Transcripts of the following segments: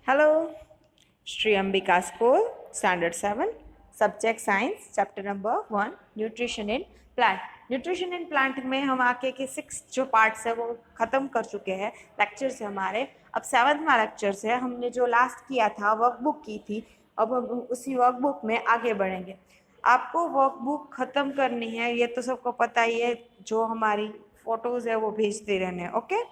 Hello, Sri Ambika School, Standard 7, Subject Science, Chapter number 1, Nutrition in Plant. Nutrition in plant में हम आके के 6 जो पार्ट्स है वो ख़त्म कर चुके हैं लेक्चर्स है हमारे। अब 7वां लेक्चर्स है। हमने जो लास्ट किया था वर्कबुक की थी, अब हम उसी वर्कबुक में आगे बढ़ेंगे। आपको वर्कबुक ख़त्म करनी है, ये तो सबको पता ही है। जो हमारी फ़ोटोज़ है वो भेजते रहने, ओके।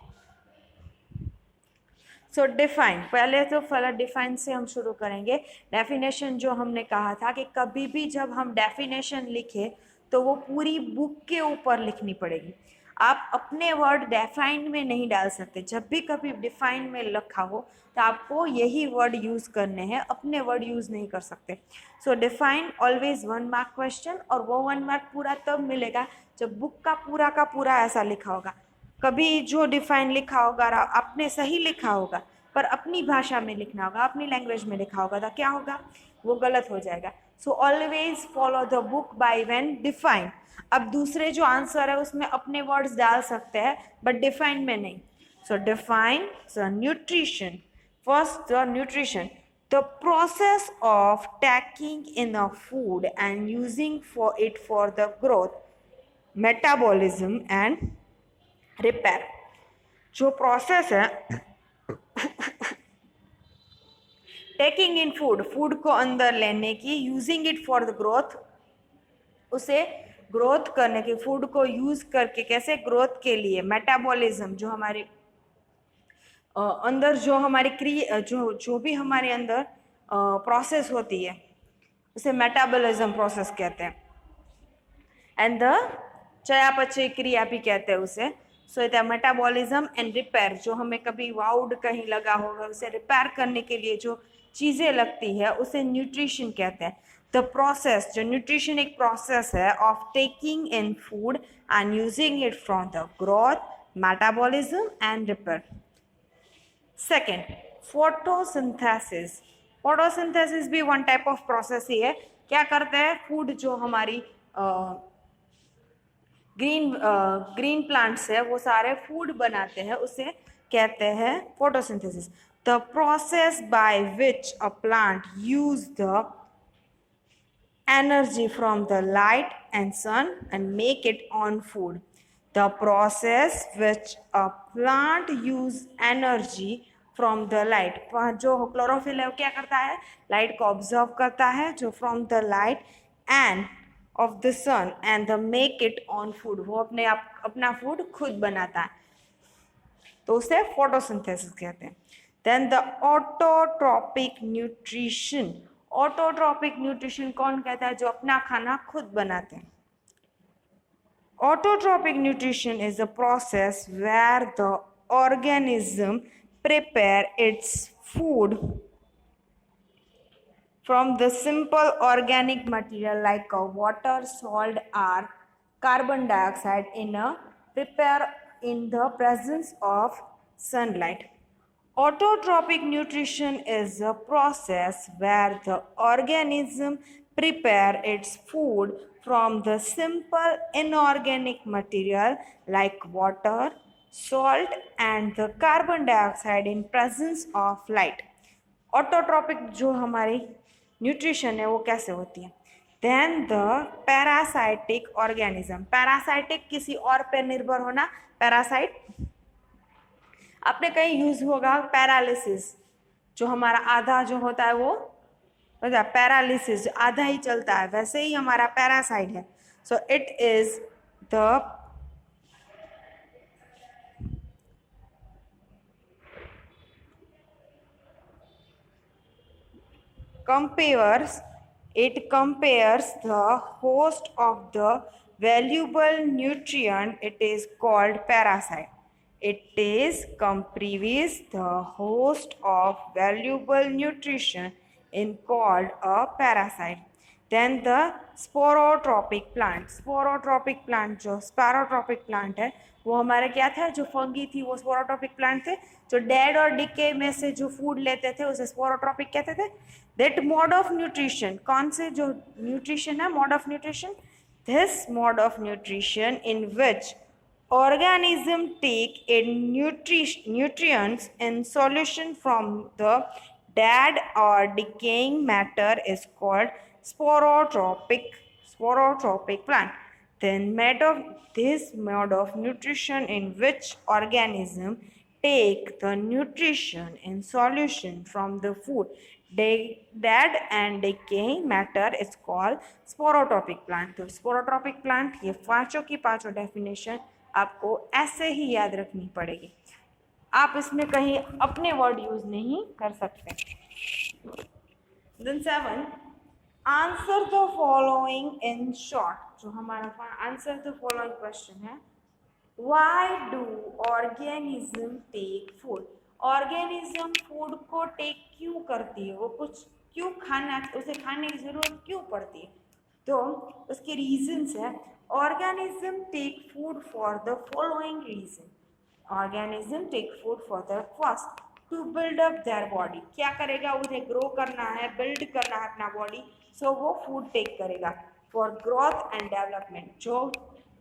सो डिफाइन, पहले तो डिफाइन से हम शुरू करेंगे। डेफिनेशन जो हमने कहा था कि कभी भी जब हम डेफिनेशन लिखे तो वो पूरी बुक के ऊपर लिखनी पड़ेगी। आप अपने वर्ड डिफाइन में नहीं डाल सकते। जब भी कभी डिफाइन में लिखा हो तो आपको यही वर्ड यूज़ करने हैं, अपने वर्ड यूज़ नहीं कर सकते। सो डिफाइन ऑलवेज 1 मार्क क्वेश्चन, और वो 1 मार्क पूरा तब मिलेगा जब बुक का पूरा ऐसा लिखा होगा। कभी जो डिफाइन लिखा होगा आपने सही लिखा होगा पर अपनी भाषा में लिखना होगा, अपनी लैंग्वेज में लिखा होगा, तो क्या होगा, वो गलत हो जाएगा। So always follow the book by when define. अब दूसरे जो आंसर है उसमें अपने वर्ड्स डाल सकते हैं बट डिफाइन में नहीं। सो define the nutrition. First the nutrition, the process of taking in a food and using for it for the growth, metabolism and repair. जो प्रोसेस है टेकिंग इन फूड, फूड को अंदर लेने की, using it for the growth, उसे growth करने की, food को यूज करके कैसे ग्रोथ के लिए, मेटाबॉलिज्म जो हमारे अंदर जो हमारी जो भी हमारे अंदर प्रोसेस होती है उसे मेटाबॉलिज्म प्रोसेस कहते हैं। एंड द चयापचय क्रिया भी कहते हैं उसे। So the metabolism and repair, जो हमें कभी वाउड कहीं लगा होगा उसे रिपेयर करने के लिए जो चीज़ें लगती है उसे न्यूट्रिशन कहते हैं। द प्रोसेस, जो न्यूट्रिशन एक प्रोसेस है of taking in food and using it from the growth, metabolism and repair. Second, photosynthesis. Photosynthesis भी वन टाइप ऑफ प्रोसेस ही है। क्या करते हैं, फूड जो हमारी ग्रीन प्लांट्स है वो सारे फूड बनाते हैं, उसे कहते हैं photosynthesis. The process by which a plant use the energy from the light and sun and make it on food. The process which a plant use energy from the light, जो chlorophyll है वो क्या करता है, light को observe करता है, जो from the light and of the sun and the make it on food, वो अपने आप अपना फूड खुद बनाता है, तो उसे फोटोसिंथेसिस कहते हैं। Then the autotrophic nutrition. Autotrophic nutrition कौन कहता है, जो अपना खाना खुद बनाते हैं। Autotrophic nutrition is a process where the organism prepare its food from the simple organic material like water, salt or carbon dioxide prepare in the presence of sunlight. Autotrophic nutrition is a process where the organism prepare its food from the simple inorganic material like water, salt and the carbon dioxide in presence of light. Autotrophic जो हमारी nutrition है वो कैसे होती है। Then the parasitic organism. Parasitic किसी और पर निर्भर होना, पैरासाइट आपने कहीं यूज होगा। पैरालिसिस, जो हमारा आधा जो होता है वो पैरालिसिस, आधा ही चलता है, वैसे ही हमारा पैरासाइट है। So it is the compares the host of the valuable nutrient. It is called parasite. It is compares the host of valuable nutrition in called a parasite. Then the sporotropic plant. Sporotropic plant, जो स्पैरोट्रॉपिक plant है वो हमारे क्या था, जो fungi थी वो स्पोरोट्रॉपिक plant थे। जो डेड और डिके में से जो फूड लेते थे उसे स्पोरोट्रॉपिक कहते थे। दैट मोड ऑफ न्यूट्रिशन, कौन से जो न्यूट्रिशन है, mode of nutrition, this mode of nutrition in which organism take in nutrients in solution from the Dead or decaying matter is called sporotropic plant. Then this mode of nutrition in which organism take the nutrition in solution from the food. Dead and decaying matter is called sporotropic plant. तो sporotropic plant ये पांचों की पांचों definition आपको ऐसे ही याद रखनी पड़ेगी, आप इसमें कहीं अपने वर्ड यूज नहीं कर सकते। Then 7, answer the following in short. जो हमारा आंसर द फॉलोइंग क्वेश्चन है, why do organism take food. Organism food को टेक क्यों करती है, वो कुछ क्यों खाना, उसे खाने की जरूरत क्यों पड़ती है, तो उसके रीजंस है। Organism take food for the following reason. Organism take food for the first to build up their body. क्या करेगा, उन्हें ग्रो करना है, बिल्ड करना है अपना बॉडी, सो वो फूड टेक करेगा। फॉर ग्रोथ एंड डेवलपमेंट, जो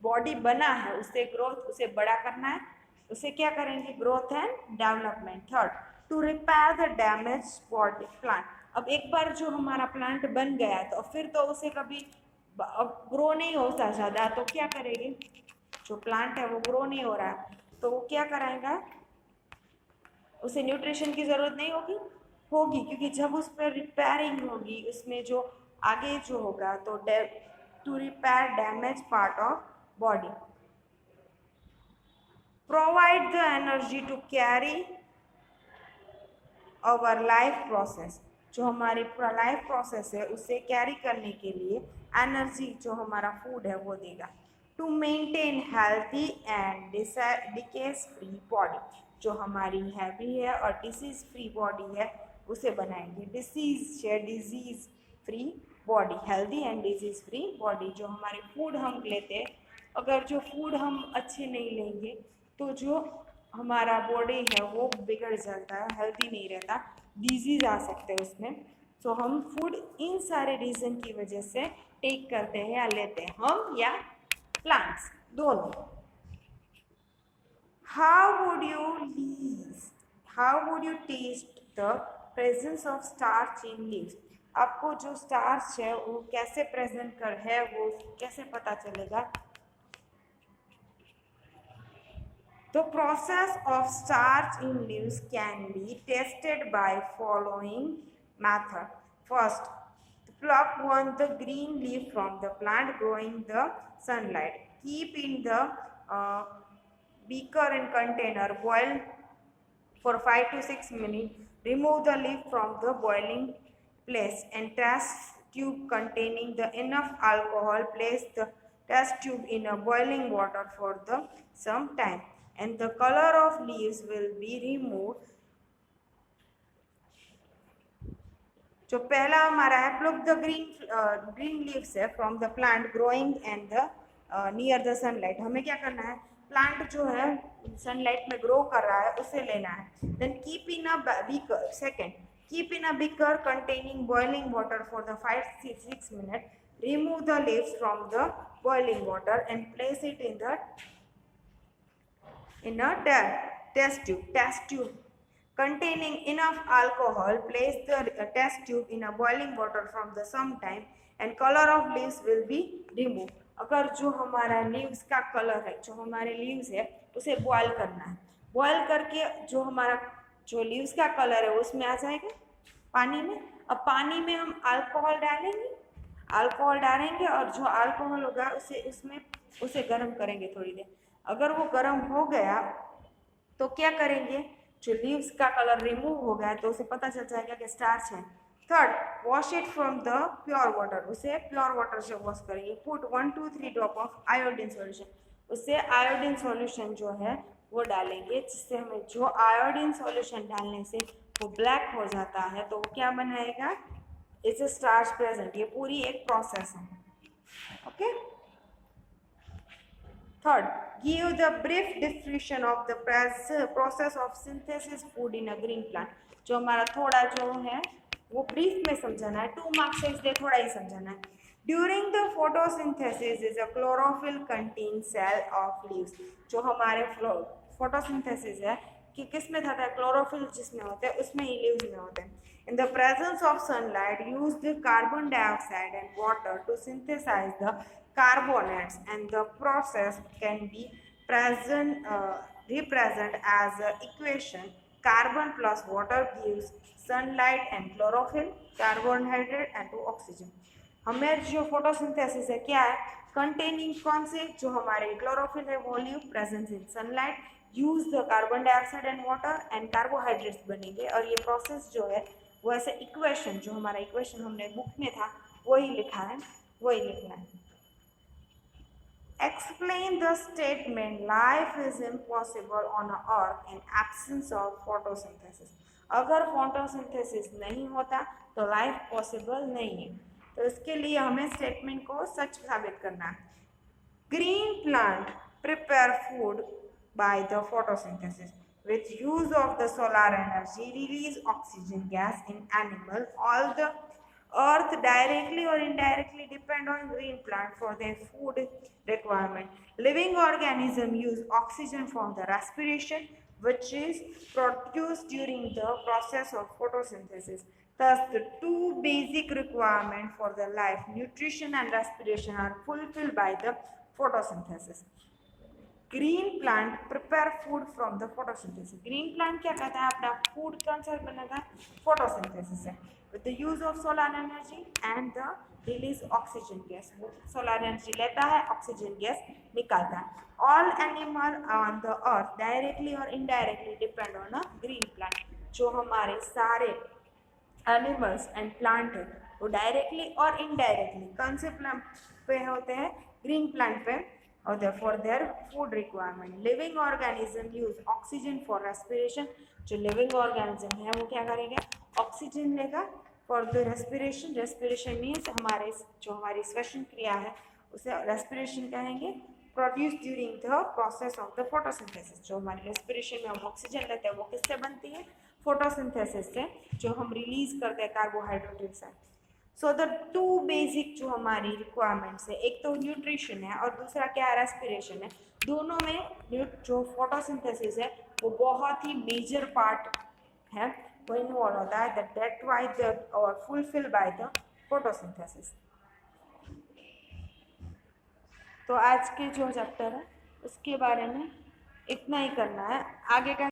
बॉडी बना है उसे ग्रोथ, उसे बड़ा करना है, उसे क्या करेंगे, growth and development. Third, to repair the damage body plant. अब एक बार जो हमारा प्लांट बन गया तो फिर तो उसे कभी ग्रो नहीं होता ज़्यादा, तो क्या करेंगे, जो प्लांट है वो ग्रो नहीं हो रहा है तो वो क्या कराएगा, उसे न्यूट्रिशन की ज़रूरत नहीं होगी, क्योंकि जब उस पर रिपेयरिंग होगी, उसमें जो आगे जो होगा, तो to repair damage part of body, provide the energy to carry our life process. जो हमारी पूरा लाइफ प्रोसेस है उसे कैरी करने के लिए एनर्जी जो हमारा फूड है वो देगा। To maintain healthy and decays free body. जो हमारी हैवी है और डिसीज फ्री बॉडी है उसे बनाएंगे। Disease free body, healthy and disease free body. जो हमारे फूड हम लेते हैं, अगर जो फूड हम अच्छे नहीं लेंगे तो जो हमारा बॉडी है वो बिगड़ जाता है, हेल्दी नहीं रहता, डिजीज आ सकते हैं उसमें। सो हम फूड इन सारे रीज़न की वजह से टेक करते हैं या लेते हैं, हम या प्लांट्स दोनों। How would you test the presence of starch in leaves. आपको जो स्टार्च है वो कैसे प्रेजेंट कर है, वो कैसे पता चलेगा। The process of starch in leaves can be tested by following method. First, pluck the green leaf from the plant growing the sunlight. Keep in the beaker and container. Boil for 5 to 6 minutes. Remove the leaf from the boiling place and test tube containing the enough alcohol. Place the test tube in a boiling water for some time, and the color of leaves will be removed. जो पहला हमारा है, pluck the green leaves है from the plant growing and the near the sunlight। हमें क्या करना है, plant जो है सनलाइट में ग्रो कर रहा है उसे लेना है। then keep in a beaker, second, keep in a beaker containing boiling water for the 5 to 6 minutes. Remove the leaves from the boiling water and place it in a test tube containing enough alcohol. Place the test tube in a boiling water from the some time, and color of leaves will be removed. अगर जो हमारा leaves का colour है, जो हमारे leaves है उसे boil करना है। बॉयल करके जो हमारा जो लीव्स का कलर है उसमें आ जाएगा पानी में। अब पानी में हम अल्कोहल डालेंगे और जो अल्कोहल होगा उसे गर्म करेंगे थोड़ी देर। अगर वो गर्म हो गया तो क्या करेंगे, जो लीव्स का कलर रिमूव हो गया तो उसे पता चल जाएगा कि स्टार्च है। Third, wash it from the pure water. उसे प्योर वाटर से वॉश करेंगे। Put 1 to 3 drop of iodine solution. उससे आयोडीन सॉल्यूशन जो है वो डालेंगे, जिससे हमें जो आयोडीन सॉल्यूशन डालने से वो ब्लैक हो जाता है तो वो क्या बनाएगा, इट्स अ स्टार्च प्रेजेंट। ये पूरी एक प्रोसेस है। Okay. Third, give the brief description of the process of synthesis food in a green plant. जो हमारा थोड़ा जो है वो ब्रीफ में समझाना है, 2 मार्क्स से इसलिए थोड़ा ही समझाना है। During the photosynthesis is a chlorophyll contained cell of leaves. जो हमारे photosynthesis है कि किस में था, क्लोरोफिल जिसमें होते हैं उसमें ही लीव्स में होते हैं। In the presence of sunlight use the carbon dioxide and water to synthesize the carbonates, and the process can be represent as a equation. Carbon plus water gives sunlight and chlorophyll, carbohydrate and to oxygen. हमें जो photosynthesis है क्या है, containing कौन से, जो हमारे chlorophyll है volume presence in sunlight, use the carbon dioxide and water and carbohydrates बनेंगे। और ये प्रोसेस जो है वो ऐसे इक्वेशन, जो हमारा इक्वेशन हमने बुक में था वही लिखा है, वही लिखना है। Explain the statement life is impossible on earth in absence of photosynthesis. अगर फोटोसिंथेसिस नहीं होता तो लाइफ पॉसिबल नहीं है। तो इसके लिए हमें स्टेटमेंट को सच साबित करना है। Green plant prepare food by the photosynthesis with use of the solar energy release oxygen gas in animal. All the earth directly or indirectly depend on green plant for their food requirement. Living organism use oxygen from the respiration which is produced during the process of photosynthesis. Thus the two basic requirements for the life, nutrition and respiration, are fulfilled by the photosynthesis. Green plant prepare food from the photosynthesis. Green plant क्या कहता है, अपना food कौन सा बनाता है, photosynthesis से, with the use of solar energy and the release oxygen gas. वो सोलर एनर्जी लेता है, ऑक्सीजन गैस निकालता है। All animal on the earth directly और indirectly depend on a green plant. जो हमारे सारे एनिमल्स एंड प्लांट है वो डायरेक्टली और इनडायरेक्टली कौन से प्लांट पे होते हैं, ग्रीन प्लांट पे, और for their food requirement. Living organism use oxygen for respiration. जो living organism है वो क्या करेगा, ऑक्सीजन लेगा for the respiration. respiration means हमारी श्वसन क्रिया है उसे respiration कहेंगे। Produce during the process of the photosynthesis. जो हमारी रेस्पिरेशन में हम ऑक्सीजन लेते हैं वो किससे बनती है, फोटोसिंथेसिस से, जो हम रिलीज करते हैं कार्बोहाइड्रेट से। सो द टू बेसिक जो हमारी रिक्वायरमेंट्स है, एक तो न्यूट्रिशन है और दूसरा क्या है, रेस्पिरेशन है। दोनों में जो फोटोसिंथेसिस है वो बहुत ही मेजर पार्ट है, वो इन्वॉल्व होता है, दैट वाई द और फुलफिल बाय द फोटोसिंथेसिस। तो आज के जो चैप्टर है उसके बारे में इतना ही करना है, आगे का